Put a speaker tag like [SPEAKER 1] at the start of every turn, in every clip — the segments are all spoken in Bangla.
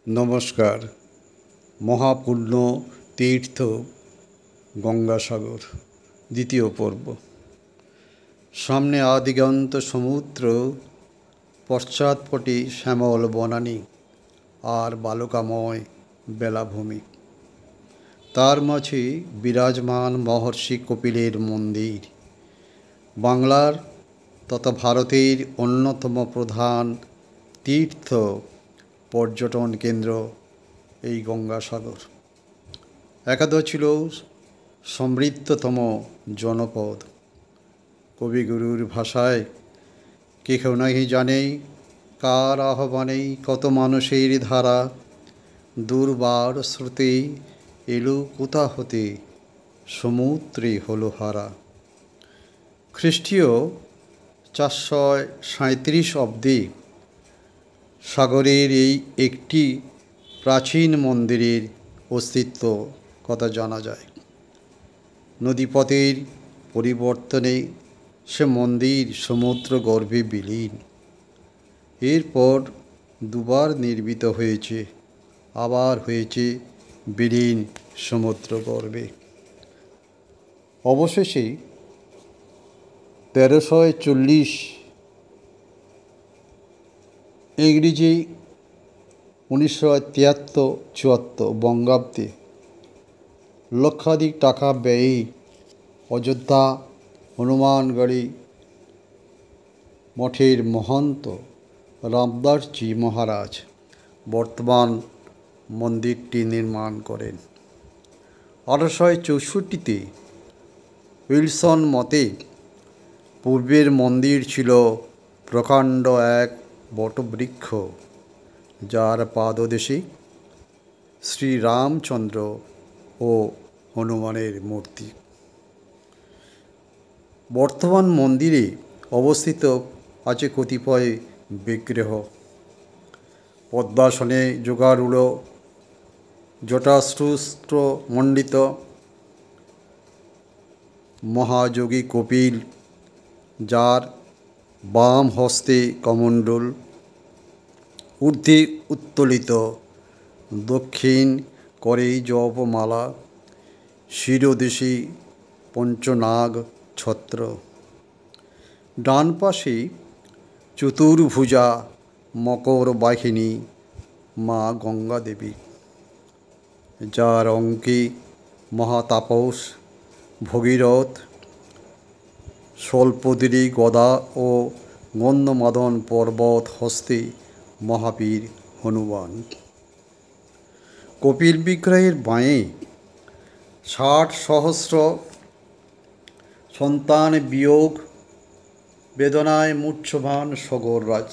[SPEAKER 1] নমস্কার। মহাপূর্ণ তীর্থ গঙ্গাসাগর দ্বিতীয় পর্ব। সামনে আদিগন্ত সমুদ্র, পশ্চাৎপটে শ্যামল বনানী আর বালুকাময় বেলাভূমি। তার মাঝে বিরাজমান মহর্ষি কপিলের মন্দির। বাংলার তথা ভারতের অন্যতম প্রধান তীর্থ পর্যটন কেন্দ্র এই গঙ্গাসাগর। একাদা ছিল সমৃদ্ধতম জনপদ। কবিগুরুর ভাষায়, কেহ নাহি জানে কার আহ্বানে কত মানুষের ধারা, দুর্বার স্রোতে এলো কোথা হতে সমুদ্রে হলো হারা। খ্রিস্টীয় 437 অব্দে সাগরের এই একটি প্রাচীন মন্দিরের অস্তিত্ব কথা জানা যায়। নদীপথের পরিবর্তনে সে মন্দির সমুদ্র গর্ভে বিলীন। এরপর দুবার নির্মিত হয়েছে, আবার হয়েছে বিলীন সমুদ্র গর্ভে। অবশেষে 1340 ইংরেজি 1973-74 বঙ্গাব্দে লক্ষাধিক টাকা ব্যয়ে অযোধ্যা হনুমানগড়ি মঠের মহন্ত রামদাসজি মহারাজ বর্তমান মন্দিরটি নির্মাণ করেন। 1864-তে উইলসন মতে পূর্বের মন্দির ছিল প্রকাণ্ড এক বটবৃক্ষ, যার পাদদেশে শ্রীরামচন্দ্র ও হনুমানের মূর্তি। বর্তমান মন্দিরে অবস্থিত আছে কতিপয় বিগ্রহ। পদ্মাসনে যোগারূঢ় জটাসূত্র মণ্ডিত মহাযোগী কপিল, যার বাম হস্তে কমণ্ডল, ঊর্ধ্বে উত্তোলিত দক্ষিণ করে জপমালা, শিরোদেশে পঞ্চনাগ ছত্র। ডান পাশে চতুর্ভুজা মকর বাহিনী মা গঙ্গা দেবী, যার অঙ্কে মহাতাপস ভগীরথ, স্বল্পদীর্ঘ গদা ও গন্ধমাদন পর্বত হস্তে মহাবীর হনুমান। কপিল বিগ্রহের বাঁয়ে 60 সহস্র সন্তান বিয়োগ বেদনায় মূর্ছভান সগররাজ,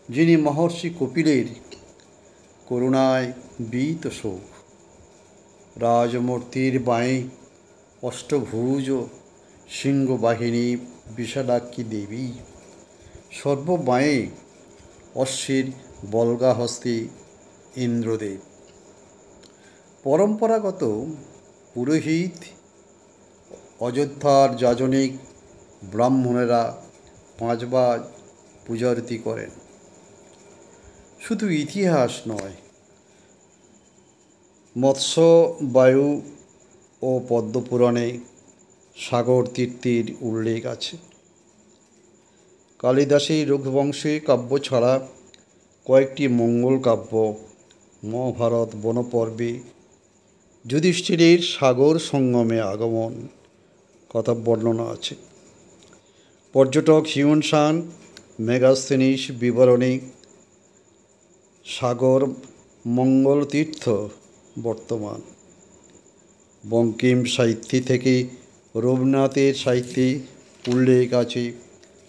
[SPEAKER 1] যিনি মহর্ষি কপিলের করুণায় বীত শোক। রাজমূর্তির বাঁয়ে অষ্টভুজ সিংহবাহিনী বিশালাক্ষী দেবী, সর্ববাঁয়ে অশ্বের বল্গাহস্তে ইন্দ্রদেব। পরম্পরাগত পুরোহিত অযোধ্যার যাজনিক ব্রাহ্মণেরা 5 বার পূজারতি করেন। শুধু ইতিহাস নয়, মৎস্য, বায়ু ও পদ্মপুরাণে সাগর তীর্থের উল্লেখ আছে। কালিদাসের রঘুবংশী কাব্য ছাড়া কয়েকটি মঙ্গল কাব্য, মহাভারত বনপর্বে যুধিষ্ঠিরের সাগর সঙ্গমে আগমন কথা বর্ণনা আছে। পর্যটক হিউয়েন-সাং মেগাস্থেনিস বিবরণী সাগর মঙ্গল তীর্থ বর্তমান। বঙ্কিম সাহিত্যে থেকে রবীন্দ্রনাথের সাহিত্যে উল্লেখ আছে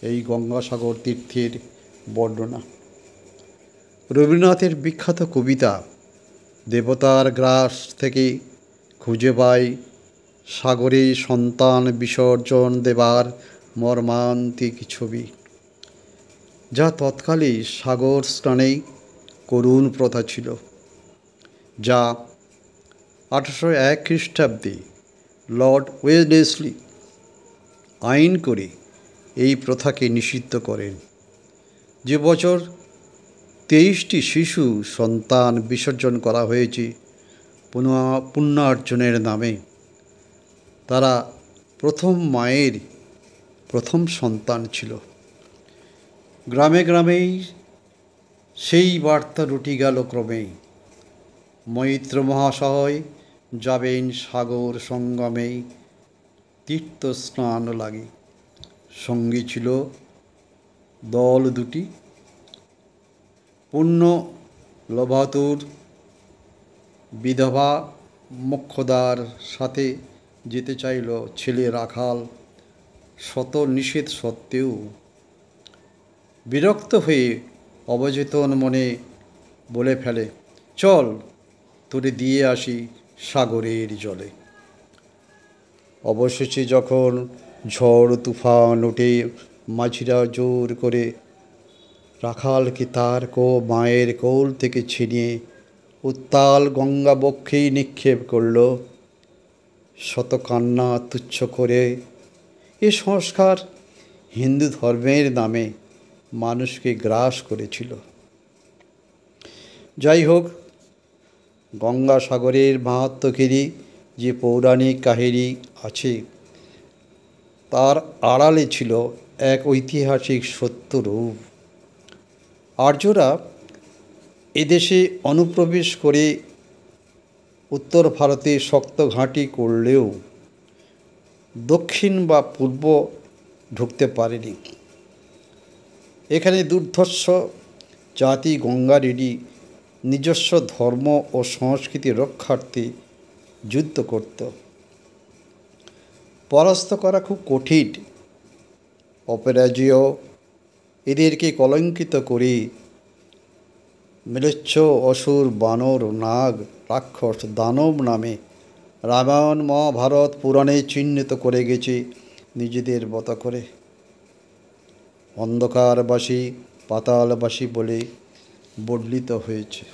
[SPEAKER 1] এই গঙ্গাসাগর তীর্থের বর্ণনা। রবীন্দ্রনাথের বিখ্যাত কবিতা দেবতার গ্রাস থেকে খুঁজে পাই সাগরে সন্তান বিসর্জন দেবার মর্মান্তিক ছবি, যা তৎকালে সাগর স্নানে করুণ প্রথা ছিল, যা 1801 খ্রিস্টাব্দে লর্ড ওয়েলেসলি আইন করে এই প্রথাকে নিষিদ্ধ করেন। যে বছর 23টি শিশু সন্তান বিসর্জন করা হয়েছে পুণ্যার্জনের নামে। তারা প্রথম মায়ের প্রথম সন্তান ছিল। গ্রামে গ্রামেই সেই বার্তা রুটি গেল ক্রমেই। মৈত্র মহাশয় যাবেন সাগর সঙ্গমে, তীর্থ স্নান লাগে। সঙ্গী ছিল দল দুটি। পুণ্য লভাতুর বিধবা মোক্ষদার সাথে যেতে চাইল ছেলে রাখাল। শত নিষেধ সত্ত্বেও বিরক্ত হয়ে অবচেতন মনে বলে ফেলে, চল তোরে দিয়ে আসি সাগরের জলে। অবশেষে যখন ঝড় তুফান ওঠে, মাঝিরা জোর করে রাখালকে তার মায়ের কোল থেকে ছিনিয়ে উত্তাল গঙ্গা বক্ষেই নিক্ষেপ করল। শত কান্না তুচ্ছ করে এ সংস্কার হিন্দু ধর্মের নামে মানুষকে গ্রাস করেছিল। যাই হোক, গঙ্গাসাগরের মাহাত্ম্যেরই যে পৌরাণিক কাহিনী আছে, তার আড়ালে ছিল এক ঐতিহাসিক সত্যরূপ। আর্যরা এদেশে অনুপ্রবেশ করে উত্তর ভারতে শক্ত ঘাঁটি করলেও দক্ষিণ বা পূর্ব ঢুকতে পারেনি। এখানে দুর্ধর্ষ জাতি গঙ্গারেরই নিজস্ব ধর্ম ও সংস্কৃতি রক্ষার্থে যুদ্ধ করত। পরাস্ত করা খুব কঠিন। অপরাজেয় এদেরকে কলঙ্কিত করে ম্লেচ্ছ, অসুর, বানর, নাগ, রাক্ষস, দানব নামে রামায়ণ মহাভারত পুরাণে চিহ্নিত করে গেছে নিজেদের মতো করে। অন্ধকারবাসী, পাতালবাসী বলে বর্ণিত হয়েছে।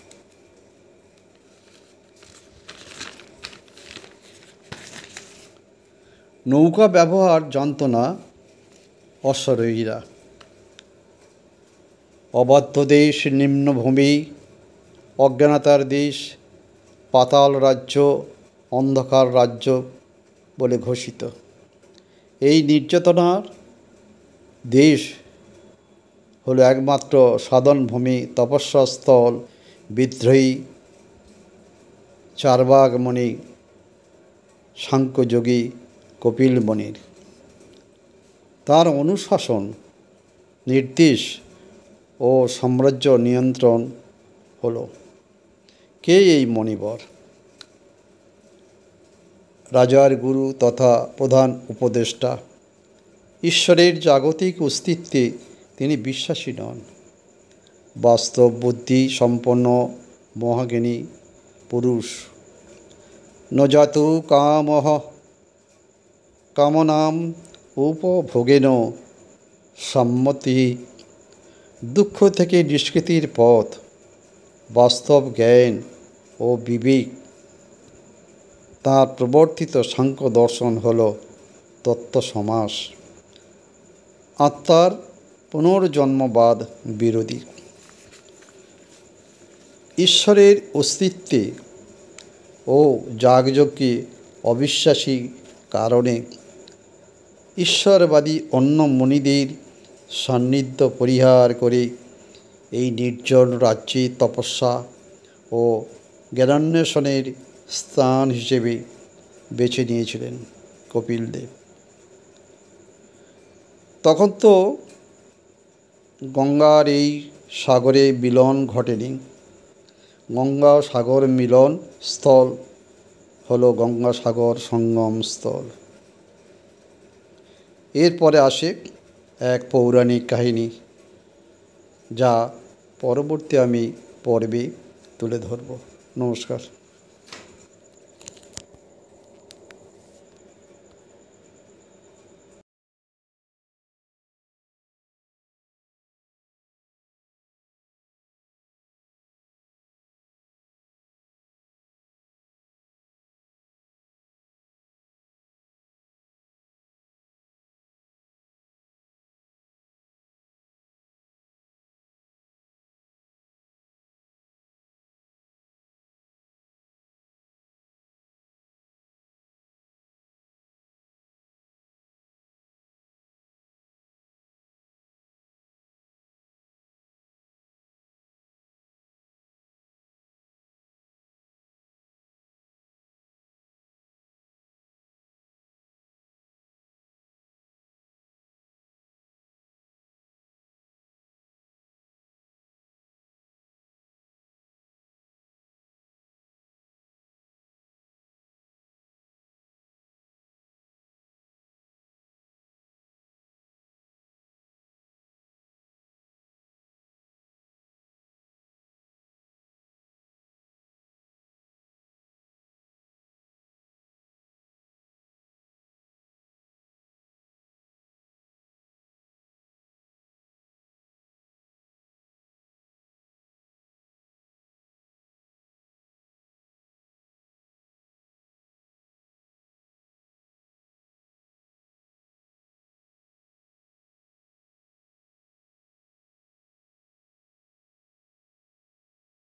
[SPEAKER 1] নৌকা ব্যবহার জানত না অশ্বারোহীরা। অবাধ্য দেশ, নিম্নভূমি, অজ্ঞানতার দেশ, পাতাল রাজ্য, অন্ধকার রাজ্য বলে ঘোষিত। এই নির্যাতনার দেশ হলো একমাত্র সাধনভূমি, তপস্যাস্থল, বিদ্রোহী চারবাগ মুনি, সাংখ্যযোগী কপিল মুনির। তার অনুশাসন, নির্দেশ ও সাম্রাজ্য নিয়ন্ত্রণ হলো। কে এই মণিবর? রাজার গুরু তথা প্রধান উপদেষ্টা। ঈশ্বরের জাগতিক অস্তিত্বে তিনি বিশ্বাসী নন। বাস্তব বুদ্ধি সম্পন্ন মহাজ্ঞানী পুরুষ। ন জাতু কামঃ কামনাম উপভোগেন সম্মতি। দুঃখ থেকে নিষ্কৃতির পথ, বাস্তব জ্ঞান ও বিবেক। তাঁর প্রবর্তিত সাংখ্য দর্শন হল তত্ত্ব সমাস। আত্মার পুনর্জন্মবাদ বিরোধী। ঈশ্বরের অস্তিত্বে ও যাগযজ্ঞে অবিশ্বাসী কারণে ঈশ্বরবাদী অন্য মুনিদের সান্নিধ্য পরিহার করে এই নির্জন রাজ্যে তপস্যা ও জ্ঞানান্বেষণের স্থান হিসেবে বেছে নিয়েছিলেন কপিলদেব। তখন তো গঙ্গার এই সাগরে মিলন ঘটেনি। গঙ্গা সাগর মিলন স্থল হলো গঙ্গাসাগর সঙ্গম স্থল। এরপরে আসে এক পৌরাণিক কাহিনী, যা পরবর্তী আমি পর্বে তুলে ধরব। নমস্কার।